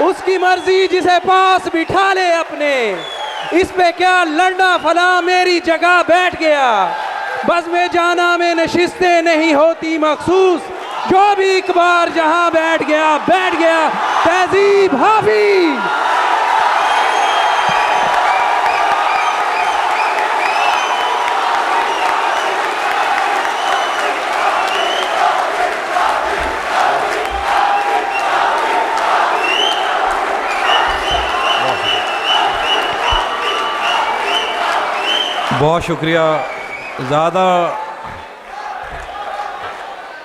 उसकी मर्जी जिसे पास बिठा ले अपने, इस पे क्या लड़ना फला मेरी जगह बैठ गया। बस में जाना में नशिस्तें नहीं होती मखसूस, जो भी एक बार जहां बैठ गया तहजीब हाफिज। बहुत शुक्रिया। ज़्यादा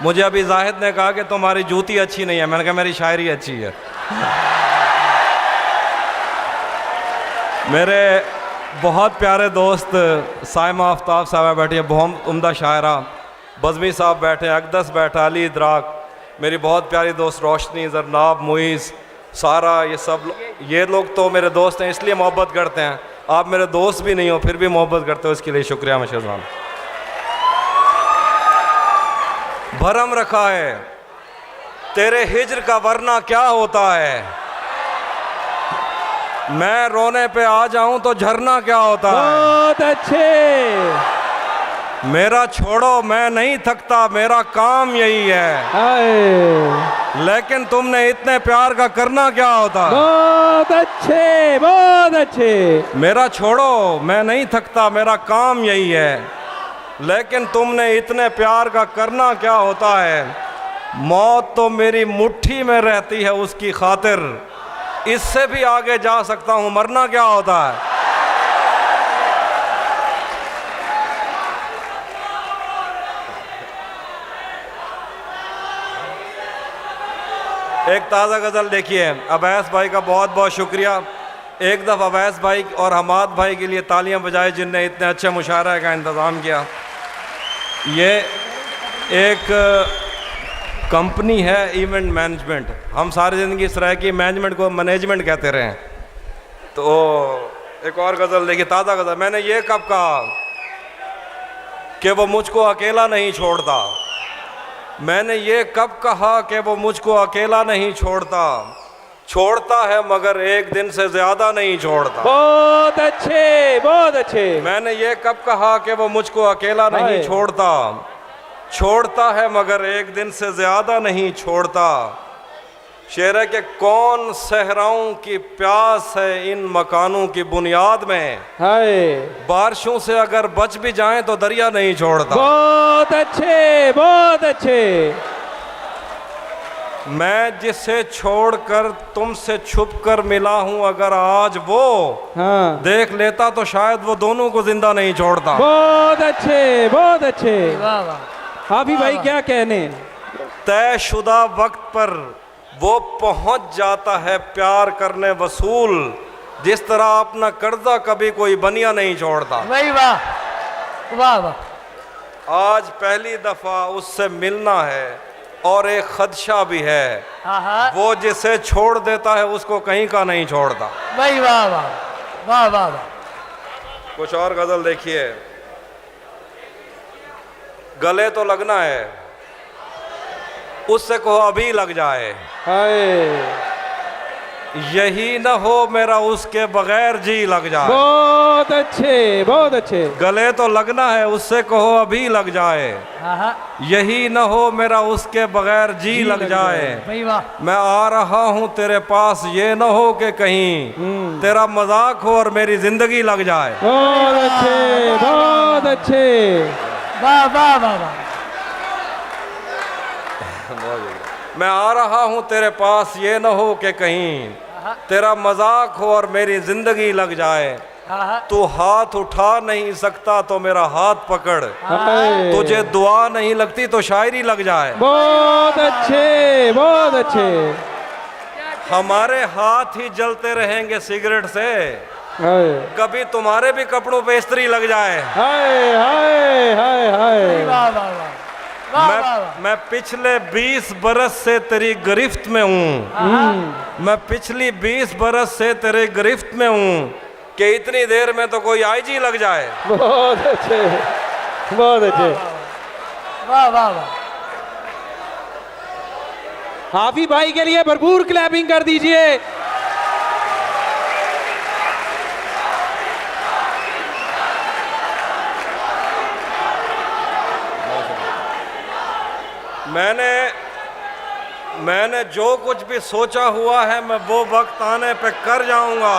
मुझे अभी जाहिद ने कहा कि तुम्हारी जूती अच्छी नहीं है, मैंने कहा मेरी शायरी अच्छी है। मेरे बहुत प्यारे दोस्त साइमा आफ्ताब साहब बैठी है, बहुत उम्दा शायरा। बज़मी साहब बैठे हैं, अकदस बैठा, अली इदराक, मेरी बहुत प्यारी दोस्त रोशनी, जरनाब, मुइज़, सारा, ये लोग तो मेरे दोस्त हैं, इसलिए मोहब्बत करते हैं। आप मेरे दोस्त भी नहीं हो फिर भी मोहब्बत करते हो, इसके लिए शुक्रिया मशहूर। भरम रखा है तेरे हिज्र का वरना क्या होता है, मैं रोने पे आ जाऊं तो झरना क्या होता है। बहुत अच्छे। मेरा छोड़ो मैं नहीं थकता, मेरा काम यही है, लेकिन तुमने इतने प्यार का करना क्या होता है। बहुत अच्छे, बहुत अच्छे। मेरा छोड़ो मैं नहीं थकता, मेरा काम यही है, लेकिन तुमने इतने प्यार का करना क्या होता है। मौत तो मेरी मुट्ठी में रहती है उसकी खातिर, इससे भी आगे जा सकता हूँ, मरना क्या होता है। एक ताज़ा गज़ल देखिए अवैस भाई का, बहुत बहुत शुक्रिया। एक दफ़ा अवैस भाई और हमाद भाई के लिए तालियां बजाएं जिनने इतने अच्छे मुशायरा का इंतज़ाम किया। ये एक कंपनी है इवेंट मैनेजमेंट, हम सारी ज़िंदगी इस तरह की मैनेजमेंट को मैनेजमेंट कहते रहे। तो एक और गज़ल देखिए, ताज़ा गज़ल। मैंने ये कब कहा कि वो मुझको अकेला नहीं छोड़ता, मैंने ये कब कहा कि वो मुझको अकेला नहीं छोड़ता, छोड़ता है मगर एक दिन से ज़्यादा नहीं छोड़ता। बहुत अच्छे, बहुत अच्छे। मैंने ये कब कहा कि वो मुझको अकेला नहीं छोड़ता, छोड़ता है मगर एक दिन से ज़्यादा नहीं छोड़ता। शेर है कि कौन सहराओं की प्यास है इन मकानों की बुनियाद में, बारिशों से अगर बच भी जाएं तो दरिया नहीं छोड़ता। बहुत अच्छे, बहुत अच्छे। मैं जिसे छोड़कर तुमसे छुपकर मिला हूं, अगर आज वो देख लेता तो शायद वो दोनों को जिंदा नहीं छोड़ता। बहुत अच्छे, बहुत अच्छे। हाफिज भाई क्या कहने। तयशुदा वक्त पर वो पहुंच जाता है प्यार करने वसूल, जिस तरह अपना कर्जा कभी कोई बनिया नहीं छोड़ता। वाह वाह वाह। आज पहली दफा उससे मिलना है और एक खदशा भी है, वो जिसे छोड़ देता है उसको कहीं का नहीं छोड़ता। वाह वाह वाह वाह वाह। कुछ और गजल देखिए। गले तो लगना है, उससे कहो अभी लग जाए, यही न हो मेरा उसके बगैर जी लग जाए। बहुत अच्छे, बहुत अच्छे। गले तो लगना है, उससे कहो अभी लग जाए, यही न हो मेरा उसके बगैर जी लग जाए। मैं आ रहा हूँ तेरे पास, ये न हो कि कहीं तेरा मजाक हो और मेरी जिंदगी लग जाए। बहुत अच्छे, बहुत अच्छे। वाह वाह वाह वाह। मैं आ रहा हूँ तेरे पास, ये न हो कि कहीं तेरा मजाक हो और मेरी जिंदगी लग जाए। तू हाथ उठा नहीं सकता तो मेरा हाथ पकड़, तुझे दुआ नहीं लगती तो शायरी लग जाए। बहुत अच्छे, बहुत अच्छे। हमारे हाथ ही जलते रहेंगे सिगरेट से, कभी तुम्हारे भी कपड़ों पे इस्त्री लग जाए। हाय हाय हाय हाय। वाह वाह वाह। मैं पिछले 20 बरस से तेरी गिरफ्त में हूँ, मैं पिछली 20 बरस से तेरे गिरफ्त में हूँ कि इतनी देर में तो कोई आईजी लग जाए। बहुत अच्छे, बहुत अच्छे। वाह वाह वाह। हाफिज भाई के लिए भरपूर क्लैपिंग कर दीजिए। मैंने जो कुछ भी सोचा हुआ है मैं वो वक्त आने पे कर जाऊंगा।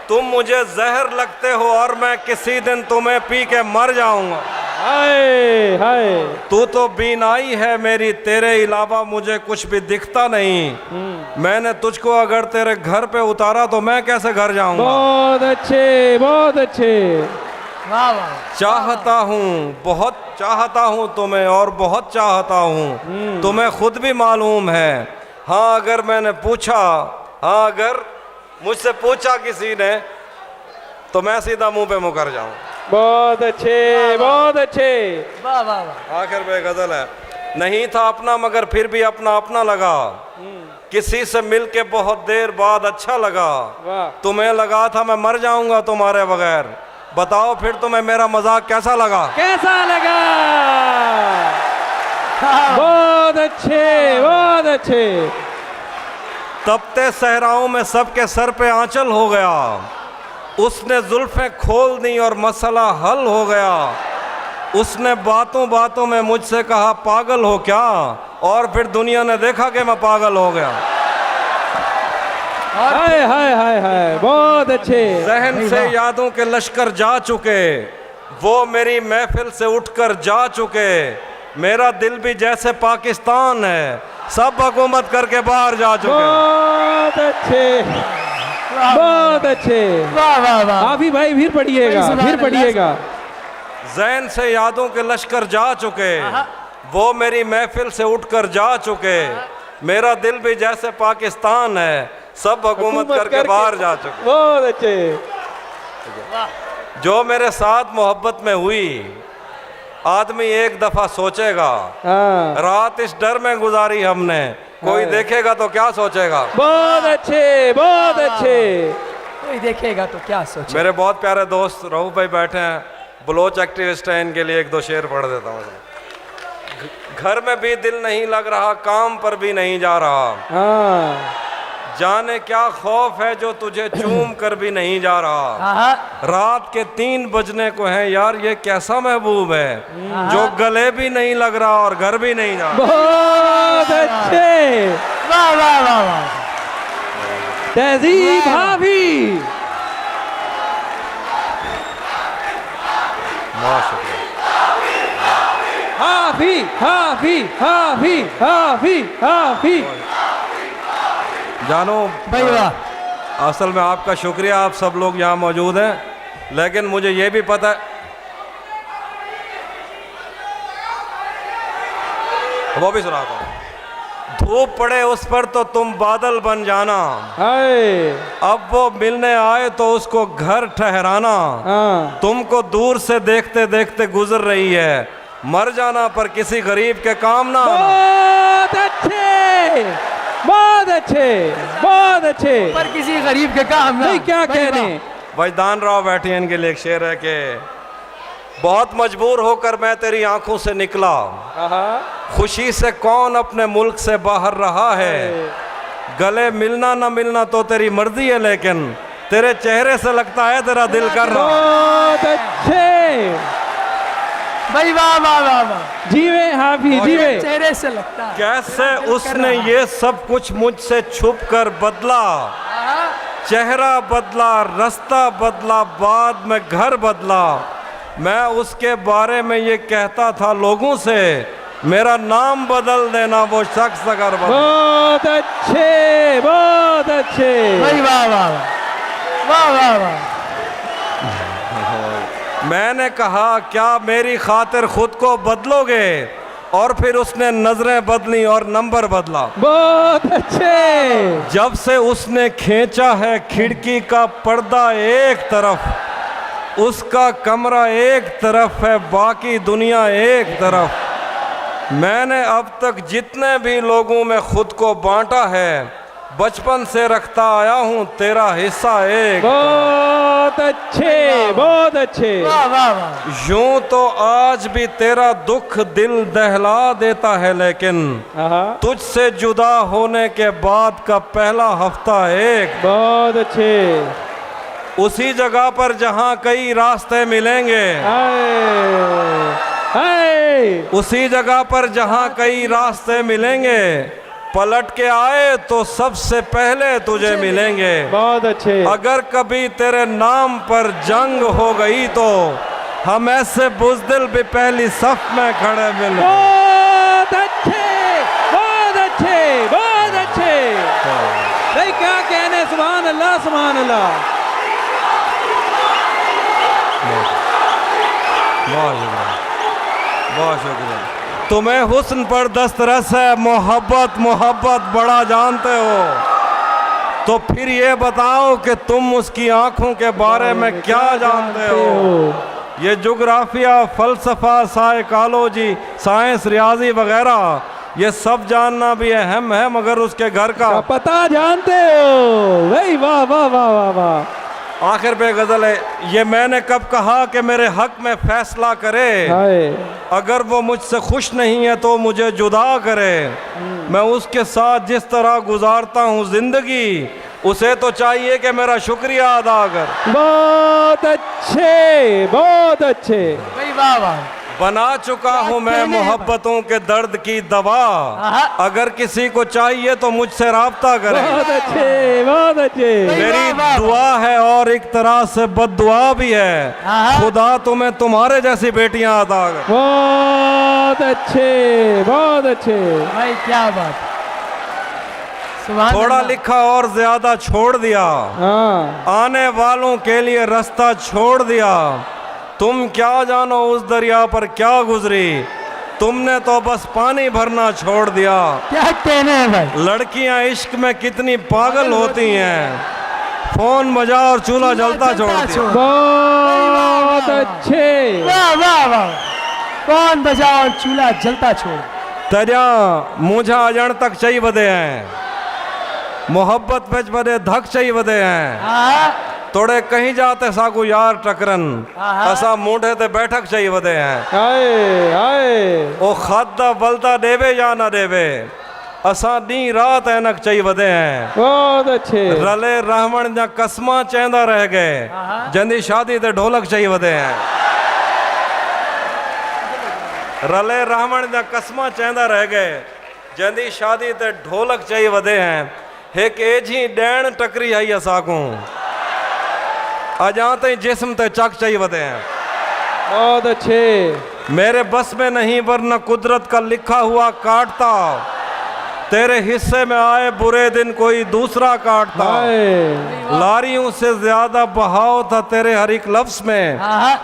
तुम मुझे जहर लगते हो और मैं किसी दिन तुम्हें पी के मर जाऊंगा। हाय हाय। तू तो बीनाई है मेरी, तेरे अलावा मुझे कुछ भी दिखता नहीं। मैंने तुझको अगर तेरे घर पे उतारा तो मैं कैसे घर जाऊंगा। बहुत अच्छे, बहुत अच्छे। वाह वाह। चाहता हूँ, बहुत चाहता हूँ तुम्हें, और बहुत चाहता हूँ, तुम्हें खुद भी मालूम है। हाँ अगर मैंने पूछा, हाँ अगर मुझसे पूछा किसी ने तो मैं सीधा मुंह पे मुकर जाऊं। बहुत अच्छे, बहुत अच्छे। वाह वाह वाह। आखिर में गजल है, नहीं था अपना मगर फिर भी अपना अपना लगा। किसी से मिलके बहुत देर बाद अच्छा लगा। वाह। तुम्हें लगा था मैं मर जाऊंगा तुम्हारे बगैर। बताओ फिर तुम्हें मेरा मजाक कैसा लगा। कैसा लगा। बहुत अच्छे, बहुत अच्छे। तपते सहराओं में सबके सर पे आंचल हो गया। उसने जुल्फें खोल दी और मसला हल हो गया। उसने बातों बातों में मुझसे कहा पागल हो क्या, और फिर दुनिया ने देखा कि मैं पागल हो गया। हाय हाय हाय हाय। बहुत अच्छे। जहन से यादों के लश्कर जा चुके, वो मेरी महफिल से उठकर जा चुके। मेरा दिल भी जैसे पाकिस्तान है, सब हुकूमत करके बाहर जा चुके। बहुत अच्छे, बहुत अच्छे। वाह वाह वाह। अभी भाई फिर पढ़िएगा, फिर पढ़िएगा। जहन से यादों के लश्कर जा चुके, वो मेरी महफिल से उठकर जा चुके। मेरा दिल भी जैसे पाकिस्तान है, सब हुकूमत करके बाहर जा चुके। बहुत अच्छे। जो मेरे साथ मोहब्बत में हुई, आदमी एक दफा सोचेगा। हाँ। रात इस डर में गुजारी हमने, कोई देखेगा तो क्या सोचेगा। बहुत अच्छे, बहुत अच्छे। कोई देखेगा तो क्या सोचे। मेरे बहुत प्यारे दोस्त रहू भाई बैठे हैं, बलोच एक्टिविस्ट हैं, इनके लिए एक दो शेर पढ़ देता हूँ। घर में भी दिल नहीं लग रहा, काम पर भी नहीं जा रहा। हाँ। जाने क्या खौफ है जो तुझे चूम कर भी नहीं जा रहा। रात के 3 बजने को है यार, ये कैसा महबूब है जो गले भी नहीं लग रहा और घर भी नहीं जा रहा। बहुत अच्छे। वाह वाह वाह वाह। तहजीब भाभी। हाफी हाफी हाफी हाफी हाफी। जानो भाई वाह। असल में आपका शुक्रिया, आप सब लोग यहाँ मौजूद हैं, लेकिन मुझे ये भी पता है, वो भी सुनाता हूँ। धूप पड़े उस पर तो तुम बादल बन जाना। हाय। अब वो मिलने आए तो उसको घर ठहराना। हाँ। तुमको दूर से देखते देखते गुजर रही है, मर जाना पर किसी गरीब के काम ना आना। बहुत अच्छे, बहुत अच्छे, बहुत अच्छे। पर किसी गरीब के काम ना। नहीं क्या भाई कहने। वजदान राव बैठे हैं, इनके लिए एक शेर है कि बहुत मजबूर होकर मैं तेरी आंखों से निकला, खुशी से कौन अपने मुल्क से बाहर रहा है। गले मिलना ना मिलना तो तेरी मर्जी है, लेकिन तेरे चेहरे से लगता है तेरा दिल कर रहा। बहुत अच्छे। भाई वाह वाह वाह वाह। जीवे हाफी जीवे। चेहरे से लगता है। कैसे उसने ये सब कुछ मुझसे छुप कर बदला। चेहरा बदला, रास्ता बदला, बाद में घर बदला। मैं उसके बारे में ये कहता था लोगों से, मेरा नाम बदल देना वो शख्स अगर बदल। बहुत अच्छे, बहुत अच्छे। भाई वाह वाह वाह वाह वाह। मैंने कहा क्या मेरी खातिर खुद को बदलोगे, और फिर उसने नजरें बदली और नंबर बदला। बहुत अच्छे। जब से उसने खींचा है खिड़की का पर्दा एक तरफ, उसका कमरा एक तरफ है, बाकी दुनिया एक तरफ। मैंने अब तक जितने भी लोगों में खुद को बांटा है, बचपन से रखता आया हूँ तेरा हिस्सा एक। बहुत अच्छे, बहुत अच्छे। वाह वाह वाह। यूं तो आज भी तेरा दुख दिल दहला देता है, लेकिन तुझसे जुदा होने के बाद का पहला हफ्ता एक। बहुत अच्छे। उसी जगह पर जहाँ कई रास्ते मिलेंगे, हाय हाय उसी जगह पर जहां कई रास्ते मिलेंगे, पलट के आए तो सबसे पहले तुझे मिलेंगे। बहुत अच्छे। अगर कभी तेरे नाम पर जंग हो गई तो हम ऐसे बुज़दिल भी पहली सफ में खड़े मिलेंगे। बहुत अच्छे, बहुत अच्छे, बहुत अच्छे। भाई क्या कहने, सुभान अल्लाह, सुभान अल्लाह। बहुत शुक्रिया, बहुत शुक्रिया। तुम्हें हुस्न पर दस्तरस है, मोहब्बत मोहब्बत बड़ा जानते हो, तो फिर ये बताओ कि तुम उसकी आंखों के बारे में क्या जानते हो। ये जोग्राफिया, फ़लसफ़ा, साइकोलॉजी, साइंस, रियाजी वगैरह ये सब जानना भी अहम है, मगर उसके घर का पता जानते हो। भाई वाह वाह वाह वाह वाह। आखिर पे गजल है, ये मैंने कब कहा कि मेरे हक में फैसला करे, अगर वो मुझसे खुश नहीं है तो मुझे जुदा करे। मैं उसके साथ जिस तरह गुजारता हूँ जिंदगी, उसे तो चाहिए कि मेरा शुक्रिया अदा कर। बहुत अच्छे, बहुत अच्छे। भाई वाह वाह। बना चुका हूँ मैं मोहब्बतों के दर्द की दवा, अगर किसी को चाहिए तो मुझसे राब्ता करे। बहुत अच्छे, बहुत अच्छे। मेरी दुआ है और एक तरह से बद्दुआ भी है, खुदा तुम्हें तुम्हारे जैसी बेटियां अता करे। बहुत अच्छे, बहुत अच्छे। भाई क्या बात। थोड़ा लिखा और ज्यादा छोड़ दिया, आने वालों के लिए रास्ता छोड़ दिया। तुम क्या जानो उस दरिया पर क्या गुजरी, तुमने तो बस पानी भरना छोड़ दिया। क्या कहने हैं भाई। लड़कियां इश्क में कितनी पागल होती हैं, फोन बजा और चूल्हा जलता छोड़ दिया। बहुत अच्छे। वाह वाह वाह। फोन बजा और चूल्हा जलता छोड़। तरिया मुझा अजण तक चाहिए बदे हैं, मोहब्बत बिच बदे धक चाहिए बदे हैं। तोड़े कहीं जाते साकू यार टकरन, असा मूढ़े ते बैठक चाहिए बदे हैं। आए आए। ओ खादा बलता देवे या ना देवे, असा दी रात ऐनक चाहिए बदे हैं। बहुत अच्छे। रले रहमन जा कसमा चेंदा रह गए, जंदी शादी ते ढोलक चाहिए बदे हैं। रले रहमन जा कसमा चेंदा रह गए, जंदी शादी ते ढोलक चाहिए बदे हैं। एक एजी डैन टकरी आई असाकू, अजा ते जिस्म ते चक चाहिए बदे हैं। बहुत अच्छे। मेरे बस में नहीं वरना कुदरत का लिखा हुआ काटता, तेरे हिस्से में आए बुरे दिन कोई दूसरा काटता। लारियों से ज्यादा बहाव था तेरे हर एक लफ्ज में,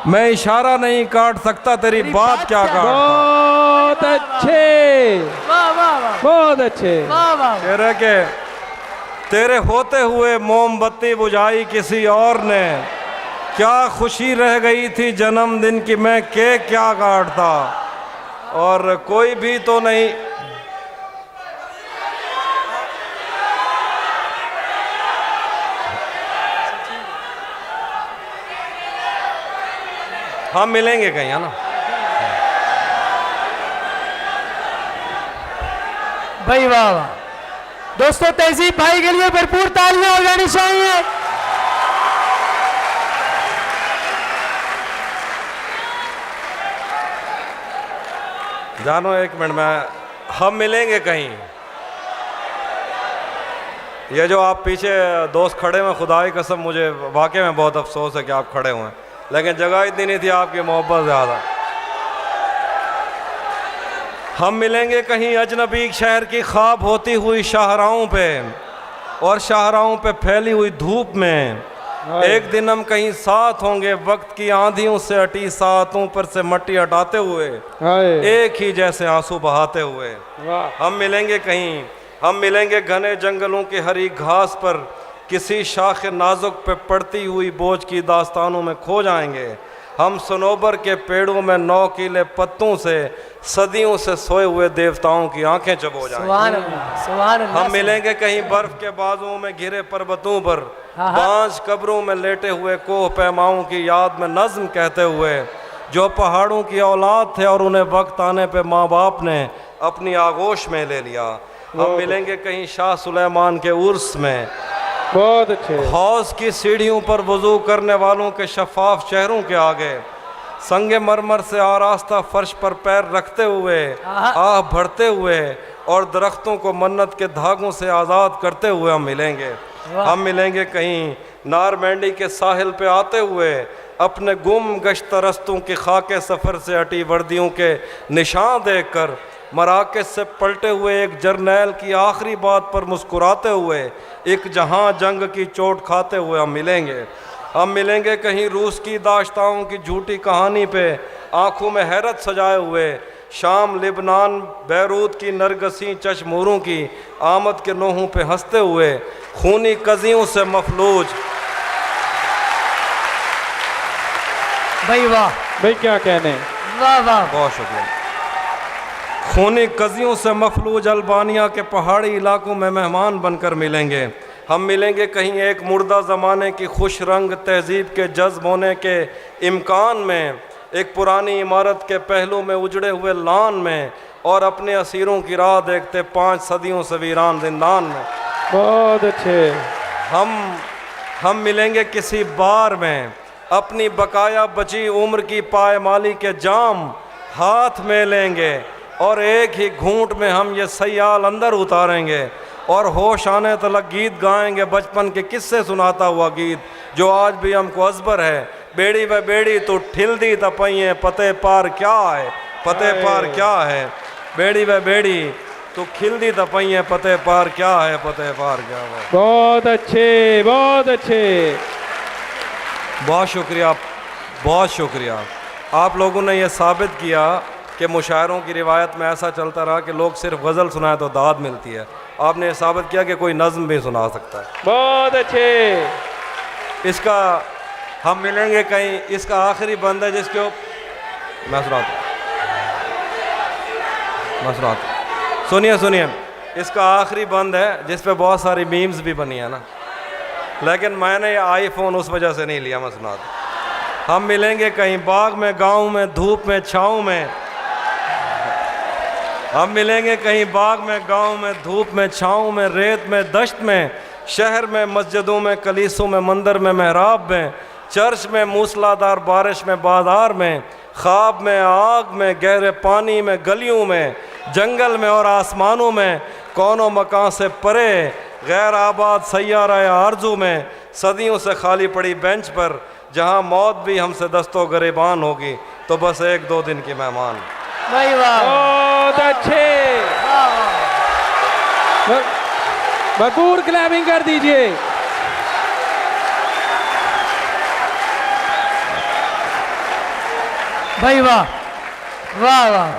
मैं इशारा नहीं काट सकता तेरी बात क्या काटता। बहुत अच्छे, वाह वाह वाह। बहुत अच्छे। वाह वाह। तेरे के तेरे होते हुए मोमबत्ती बुझाई किसी और ने, क्या खुशी रह गई थी जन्मदिन की मैं केक क्या काटता। और कोई भी तो नहीं, हम मिलेंगे कहीं, है ना। भाई वाह वाह। दोस्तों तहजीब भाई के लिए भरपूर तालियां हो जानी चाहिए। जानो एक मिनट में, हम मिलेंगे कहीं। ये जो आप पीछे दोस्त खड़े हुए, खुदा की कसम मुझे वाकई में बहुत अफसोस है कि आप खड़े हुए हैं, लेकिन जगह इतनी नहीं थी, आपकी मोहब्बत ज़्यादा। हम मिलेंगे कहीं अजनबी शहर की ख्वाब होती हुई शाहराहों पे, और शाहराहों पे फैली हुई धूप में। एक दिन हम कहीं साथ होंगे, वक्त की आंधियों से अटी सातों पर से मट्टी हटाते हुए, एक ही जैसे आंसू बहाते हुए। हम मिलेंगे कहीं, हम मिलेंगे घने जंगलों की हरी घास पर, किसी शाख नाजुक पे पड़ती हुई बोझ की दास्तानों में खो जाएंगे। हम सनोबर के पेड़ों में नौकीले पत्तों से सदियों से सोए हुए देवताओं की आंखें चबो जाएंगे। सुभान अल्लाह, सुभान अल्लाह। हम मिलेंगे कहीं बर्फ के बाजुओं में घिरे पर्वतों पर, बांझ कब्रों में लेटे हुए कोह पैमाओं की याद में नज्म कहते हुए, जो पहाड़ों की औलाद थे और उन्हें वक्त आने पे माँ बाप ने अपनी आगोश में ले लिया। हम मिलेंगे कहीं शाह सुलेमान के उर्स में, बहुत अच्छे। हौज की सीढ़ियों पर वजू करने वालों के शफाफ चेहरों के आगे, संगे मरमर से आरास्ता फर्श पर पैर रखते हुए, आह भरते हुए और दरख्तों को मन्नत के धागों से आज़ाद करते हुए हम मिलेंगे। हम मिलेंगे कहीं नारमैंडी के साहिल पे आते हुए, अपने गुम गश्त रस्तों की खाके सफ़र से हटी वर्दियों के निशान देखकर, मराकज़ से पलटे हुए एक जर्नैल की आखिरी बात पर मुस्कुराते हुए, एक जहां जंग की चोट खाते हुए हम मिलेंगे। हम मिलेंगे कहीं रूस की दाश्ताओं की झूठी कहानी पे आंखों में हैरत सजाए हुए, शाम लिबनान बैरूत की नरगसी चश्मोरों की आमद के नोहों पे हंसते हुए, खूनी कजियों से मफलूज। भाई वाह, भाई क्या कहने। वाह वाह, बहुत शुक्रिया। खूनी कजियों से मफलूज अल्बानिया के पहाड़ी इलाकों में मेहमान बनकर मिलेंगे। हम मिलेंगे कहीं एक मुर्दा ज़माने की खुश रंग तहजीब के जज्ब होने के इम्कान में, एक पुरानी इमारत के पहलू में उजड़े हुए लान में, और अपने असीरों की राह देखते 5 सदियों से वीरान जिंदान में। बहुत अच्छे। हम मिलेंगे किसी बार में, अपनी बकाया बची उम्र की पायमाली के जाम हाथ में लेंगे, और एक ही घूंट में हम ये सयाल अंदर उतारेंगे, और होश आने तलक गीत गाएंगे, बचपन के किस्से सुनाता हुआ गीत जो आज भी हमको अजबर है। बेड़ी व बेड़ी तो ठिलदी तपइए, पते पार क्या है, पते पार क्या है। बेड़ी व बेड़ी तो खिलदी तपइए, पते पार क्या है, पते पार क्या है। बहुत अच्छे, बहुत अच्छे। बहुत शुक्रिया, बहुत शुक्रिया। आप लोगों ने यह साबित किया कि मुशायरों की रिवायत में ऐसा चलता रहा कि लोग सिर्फ गज़ल सुनाए तो दाद मिलती है। आपने साबित किया कि कोई नज़्म भी सुना सकता है। बहुत अच्छे। इसका हम मिलेंगे कहीं, इसका आखिरी बंद है जिसके मैं सुनाता सुनिए सुनिए, इसका आखिरी बंद है जिस पे बहुत सारी मीम्स भी बनी है ना, लेकिन मैंने ये आईफोन उस वजह से नहीं लिया। मैं सुनाता। हम मिलेंगे कहीं बाग में, गाँव में, धूप में, छाँव में। हम मिलेंगे कहीं बाग में, गांव में, धूप में, छाँव में, रेत में, दश्त में, शहर में, मस्जिदों में, कलीसों में, मंदिर में, महराब में, चर्च में, मूसलाधार बारिश में, बाजार में, ख्वाब में, आग में, गहरे पानी में, गलियों में, जंगल में और आसमानों में, कौनों मकान से परे, गैर आबाद सैयारा या आरजू में, सदियों से खाली पड़ी बेंच पर, जहाँ मौत भी हमसे दस्तो गरेबान होगी, तो बस 1-2 दिन की मेहमान। भाई वाह, बहुत अच्छे। भरपूर क्लैपिंग कर दीजिए। भाई वाह, वाह वाह।